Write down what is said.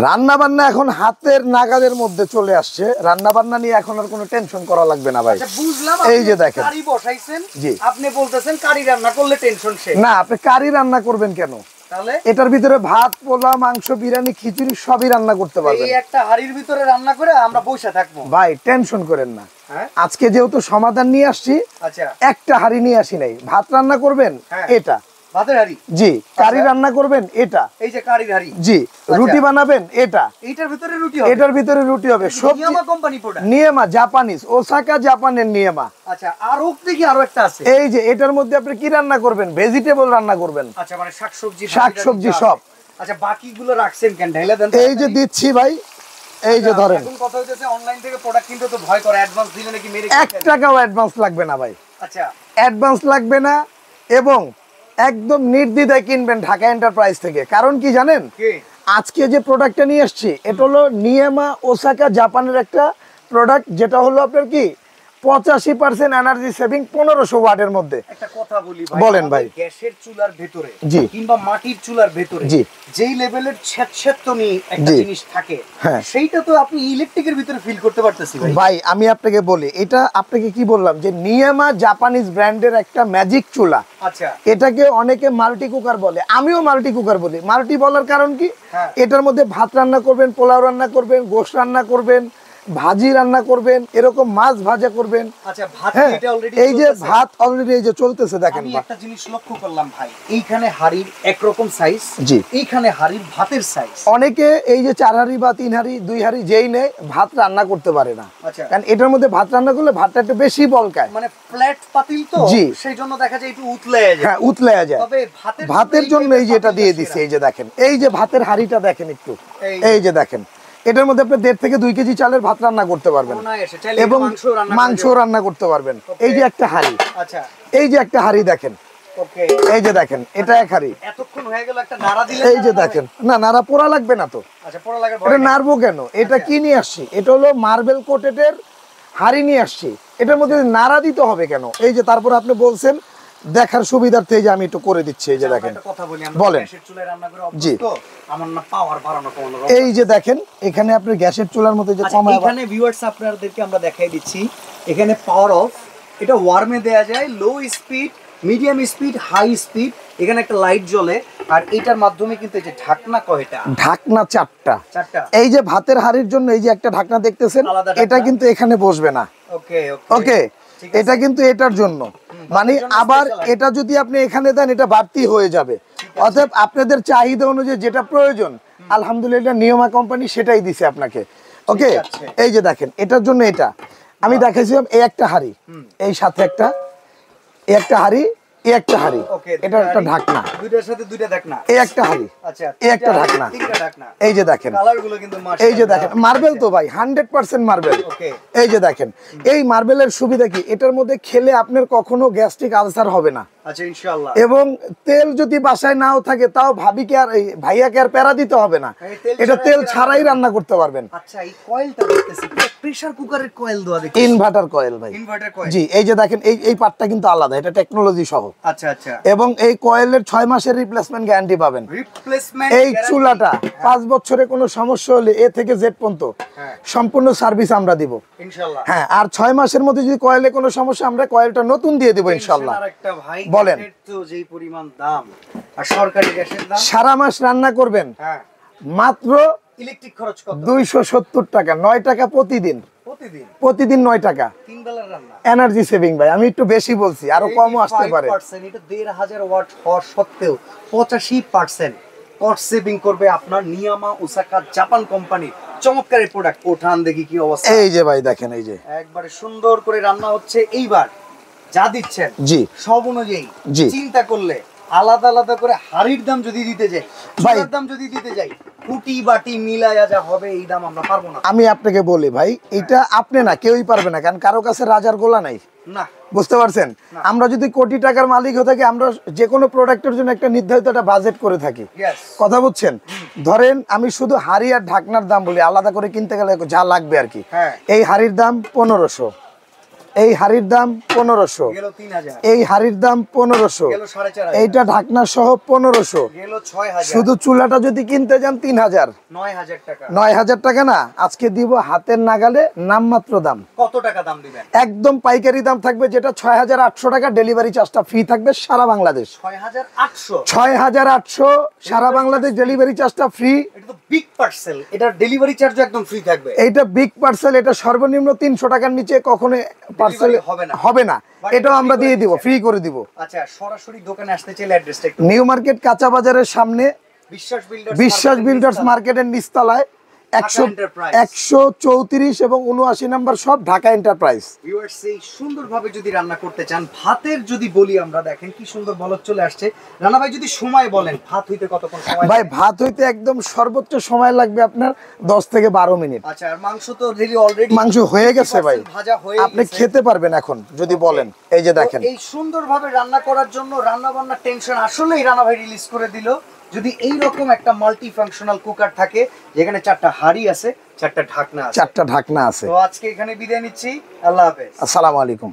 রান্না বান্না এখন হাতের নাগালের মধ্যে চলে আসছে। রান্না বান্না নিয়ে এখন আর কোনো টেনশন করা লাগবে না ভাই। আচ্ছা বুঝলাম, এই যে দেখেন কারি বসাইছেন, জি আপনি বলতেছেন কারি রান্না করলে টেনশন শেষ। না, আপনি কারি রান্না করবেন কেন? তাহলে এটার ভিতরে ভাত, পোলা, মাংস, বিরিয়ানি, খিচুড়ি সবই রান্না করতে পারবেন। এই একটা হাড়ির ভিতরে রান্না করে আমরা বসে থাকবো ভাই টেনশন করেন না। হ্যাঁ আজকে যেহেতু সমাধান নিয়ে আসছি, আচ্ছা একটা হাড়ি নিয়ে আসি নাই। ভাত রান্না করবেন এটা, ভাতের হাড়ি জি। কারি রান্না করবেন এটা, এই যে কারির হাড়ি, জি। রুটি বানাবেন এটা, এইটার ভিতরে রুটি হবে, এটার ভিতরে রুটি হবে। সব নিয়ামা কোম্পানি প্রোডাক্ট, নিয়ামা জাপানিজ, ওসাকা জাপানের নিয়ামা। আচ্ছা আর দেখি আরো একটা আছে। এই যে এটার মধ্যে আপনি কি রান্না করবেন? ভেজিটেবল রান্না করবেন। আচ্ছা মানে শাকসবজি, শাকসবজি সব। আচ্ছা বাকিগুলো রাখছেন কেন? ঢাইলা দেন। এই যে দিচ্ছি ভাই, এই যে ধরেন। এখন কথা হইতেছে অনলাইন থেকে প্রোডাক্ট কিনতে তো ভয় করে, অ্যাডভান্স দিলে নাকি মেরে 1 টাকাও অ্যাডভান্স লাগবে না ভাই। আচ্ছা অ্যাডভান্স লাগবে না, এবং একদম নির্দ্বিধায় কিনবেন ঢাকা এন্টারপ্রাইজ থেকে। কারণ কি জানেন, কি আজকে যে প্রোডাক্টটা নিয়ে আসছি এটা হলো নিয়ামা ওসাকা জাপানের একটা প্রোডাক্ট, যেটা হলো আপনার কি 85% এনার্জি সেভিং 1500 ওয়াটের মধ্যে। একটা কথা বলি ভাই, বলেন ভাই। গ্যাসের চুলার ভিতরে জি কিংবা মাটির চুলার ভিতরে জি যেই লেভেলের ছেদছেদনি একটা জি জিনিস থাকে, হ্যাঁ সেইটা তো আপনি ইলেকট্রিকের ভিতরে ফিল করতে পারতেছি ভাই। ভাই আমি আপনাকে বলি, এটা আপনাকে কি বললাম যে নিয়ামা জাপানিজ ব্র্যান্ডের একটা ম্যাজিক চুলা। আচ্ছা এটাকে অনেকে মাল্টি কুকার বলে, আমিও মাল্টি কুকার বলি। মাল্টি বলার কারণ কি, এটার মধ্যে ভাত রান্না করবেন, পোলাও রান্না করবেন, গোশত রান্না করবেন, ভাজি রান্না করবেন, এরকম মাছ ভাজা করবেন। আচ্ছা ভাত এটা অলরেডি এই যে ভাত অলরেডি এই যে চলতেছে দেখেন। আমি একটা জিনিস লক্ষ্য করলাম ভাই, এইখানে হাড়ির একরকম সাইজ, জি। এইখানে হাড়ির ভাতের সাইজ। অনেকে এই যে 4 হাঁড়ি বা 3 হাঁড়ি 2 হাঁড়ি যেই নেয় ভাত রান্না করতে পারে না। আচ্ছা কারণ এটার মধ্যে ভাত রান্না করলে ভাতটা একটু বেশি বলকায়, মানে ফ্ল্যাট পাতিল তো, জি। সেই জন্য দেখা যায় একটু উতলায় যায়। হ্যাঁ উতলায়া যায়। তবে ভাতের জন্য এই যে এটা দিয়ে দিছি, এই যে দেখেন, এই যে ভাতের হাঁড়িটা দেখেন একটু, এই যে দেখেন, এটার মধ্যে আপনি 1.5 থেকে 2 কেজি চালের ভাত রান্না করতে পারবেন, এবং মাংস রান্না করতে পারবেন। এই যে একটা হাঁড়ি, আচ্ছা এই যে একটা হাঁড়ি দেখেন, ওকে এই যে দেখেন, এটা এক হাঁড়ি। এতক্ষণ হয়ে গেল, একটা নাড়া দিলে এই যে দেখেন, না নাড়া পোড়া লাগবে না তো। আচ্ছা পোড়া লাগে, এটা নাড়বো কেন? এটা কি নিয়ে আসছি? এটা হলো মার্বেল কোটেডের হাঁড়ি নিয়ে আসছি। এটার মধ্যে নাড়া দিতে হবে কেন? এই যে তারপর আপনি বলছেন দেখার সুবিধার্থে এই যে আমি একটু করে দিচ্ছি। এই যে দেখেন, কথা বলি, আমরা বলেন। গ্যাসের চুলায় রান্না করে জি। অভ্যস্ত, আমার না পাওয়ার বাড়ানো কমানো। এই যে দেখেন, এখানে আপনি গ্যাসের চুলার মধ্যে যে কমায়, এখানে ভিউয়ার্স আপনাদেরকে আমরা দেখাই দিচ্ছি, এখানে পাওয়ার অফ, এটা ওয়ার্মে দেয়া যায়, low speed, medium speed, high speed. এখানে একটা লাইট জ্বলে, আর এটার মাধ্যমে কিন্তু এই যে ঢাকনা কয়টা? ঢাকনা 4টা। এই যে ভাতের হাঁড়ির জন্য এই যে একটা ঢাকনা দেখতেছেন, এটা কিন্তু এখানে বসবে না। ওকে ওকে, এটা কিন্তু এটার জন্য, মানে আবার এটা যদি আপনি এখানে দেন এটা বাড়তি হয়ে যাবে। অতএব আপনাদের চাহিদা অনুযায়ী যেটা প্রয়োজন, আলহামদুলিল্লাহ নিয়ামা কোম্পানি সেটাই দিছে আপনাকে। ওকে, এই যে দেখেন, এটার জন্য এটা আমি দেখাইছিলাম, এই একটা হাঁড়ি, এই সাথে একটা, এই একটা হাঁড়ি, এই একটা হাঁড়ি, এটা একটা ঢাকনা, দুইটার সাথে দুইটা ঢাকনা, এই একটা হাঁড়ি, আচ্ছা এই একটা ঢাকনা, তিনটা ঢাকনা। এই যে দেখেন, কালারগুলো কিন্তু মাশাআল্লাহ, এই যে দেখেন মার্বেল তো ভাই, 100% মার্বেল। ওকে, এই যে দেখেন, এই মার্বেলের সুবিধা কি, এটার মধ্যে খেলে আপনার কখনো গ্যাস্ট্রিক আলসার হবে না। আচ্ছা ইনশাআল্লাহ। এবং তেল যদি বাসায় নাও থাকে তাও ভাবিকে আর ভাইয়াকে আর প্যারা দিতে হবে না, এটা তেল ছাড়াই রান্না করতে পারবেন। আচ্ছা এই কয়েলটা দেখতেছি প্রেসার কুকারের কয়েল দেওয়া, দেখি ইনভার্টার কয়েল ভাই, ইনভার্টার কয়েল। জি, এই যে দেখেন, এই পার্টটা কিন্তু আলাদা, এটা টেকনোলজি সহ। আচ্ছা আচ্ছা, এবং এই কয়েলের 6 মাসের রিপ্লেসমেন্ট গ্যারান্টি পাবেন। রিপ্লেসমেন্ট এই চুলাটা 5 বছরে কোনো সমস্যা হলে এ থেকে জেড পর্যন্ত সম্পূর্ণ সার্ভিস আমরা দিব ইনশাআল্লাহ। হ্যাঁ, আর 6 মাসের মধ্যে যদি কয়েলে কোনো সমস্যা, আমরা কয়েলটা নতুন দিয়ে দেব ইনশাআল্লাহ। আরেকটা ভাই, বলেন। তো যেই পরিমাণ দাম, আর সরকারি গ্যাসের দাম, সারা মাস রান্না করবেন মাত্র ইলেকট্রিক খরচ কত? 270 টাকা, 9 টাকা প্রতিদিন। প্রতিদিন 9 টাকা, 3 বেলার রান্না, এনার্জি সেভিং ভাই। আমি একটু বেশি বলছি, আরো কমও আসতে পারে। এটা 1500 ওয়াট হওয়ার সত্ত্বেও 85% কস্ট সেভিং করবে আপনার নিয়ামা ওসাকা জাপান কোম্পানি। চমৎকার এই প্রোডাক্ট, ওঠান দেখি কি অবস্থা। এই যে ভাই দেখেন, এই যে একবারে সুন্দর করে রান্না হচ্ছে। এইবার যা দিচ্ছেন জি সব অনুযায়ী জি চিন্তা করলে আলাদা আলাদা করে হাড়ির দাম যদি দিতে যাই, চুলার দাম যদি দিতে যাই, কুটি বাটি মিলায়া যা হবে, এই দাম আমরা পারবো না। আমি আপনাকে বলি ভাই, এটা আপনি না, কেউই পারবে না, কারণ কারো কাছে রাজার গোলা নাই। না, বুঝতে পারছেন? আমরা যদি কোটি টাকার মালিক হয়ে থাকি, আমরা যে কোনো প্রোডাক্টের জন্য একটা নির্ধারিত একটা বাজেট করে থাকি। কথা বুঝছেন? ধরেন আমি শুধু হাড়ি আর ঢাকনার দাম বলি, আলাদা করে কিনতে গেলে যা লাগবে আর কি। এই হাড়ির দাম 1500, এই হাড়ির দাম 1500, গেল 3000, এই হাড়ির দাম 1500, গেল 4500, এইটা ঢাকনা সহ 1500, গেল 6000, শুধু চুলাটা যদি কিনতে যান 3000, 9000 টাকা। 9000 টাকা না, আজকে দিব হাতের নাগালে নামমাত্র দাম। কত টাকা দাম দিবেন? একদম পাইকারি দাম থাকবে, যেটা 6800 টাকা, ডেলিভারি চার্জটা ফ্রি থাকবে সারা বাংলাদেশ। 6800, 6800 সারা বাংলাদেশ, ডেলিভারি চার্জটা ফ্রি। এটা তো বিগ পার্সেল, এটার ডেলিভারি চার্জ একদম ফ্রি থাকবে। এইটা বিগ পার্সেল, এটা সর্বনিম্ন 300 টাকার নিচে কখনো পার্সেল হবে না, এটাও আমরা দিয়ে দিব, ফ্রি করে দিব। আচ্ছা, সরাসরি দোকানে আসতে চাইলে অ্যাড্রেসটা একটু। নিউ মার্কেট কাঁচা বাজারের সামনে, বিশ্বাস বিল্ডার্স মার্কেটের নিচতলায় 134 এবং 79 নাম্বার সব, ঢাকা এন্টারপ্রাইজ। ভিউয়ার্স, এই সুন্দরভাবে যদি রান্না করতে চান, ভাতের যদি বলি আমরা, দেখেন কি সুন্দর বলদ চলে আসছে। রানা ভাই যদি সময় বলেন, ভাত হইতে কতক্ষণ সময়? ভাই ভাত হইতে একদম সর্বোচ্চ সময় লাগবে আপনার 10 থেকে 12 মিনিট। আচ্ছা, আর মাংস তো অলরেডি মাংস হয়ে গেছে ভাই, ভাজা হয়ে আপনি খেতে পারবেন এখন যদি বলেন। এই যে দেখেন, এই সুন্দরভাবে রান্না করার জন্য রান্না বান্নার টেনশন আসলেই রানা ভাই রিলিজ করে দিল। যদি এই রকম একটা মাল্টি ফাংশনাল কুকার থাকে, যেখানে 4টা হাঁড়ি আছে, 4টা ঢাকনা আছে, 4টা ঢাকনা আছে। তো আজকে এখানে বিদায় নিচ্ছি, আল্লাহ হাফেজ, আসসালামু আলাইকুম।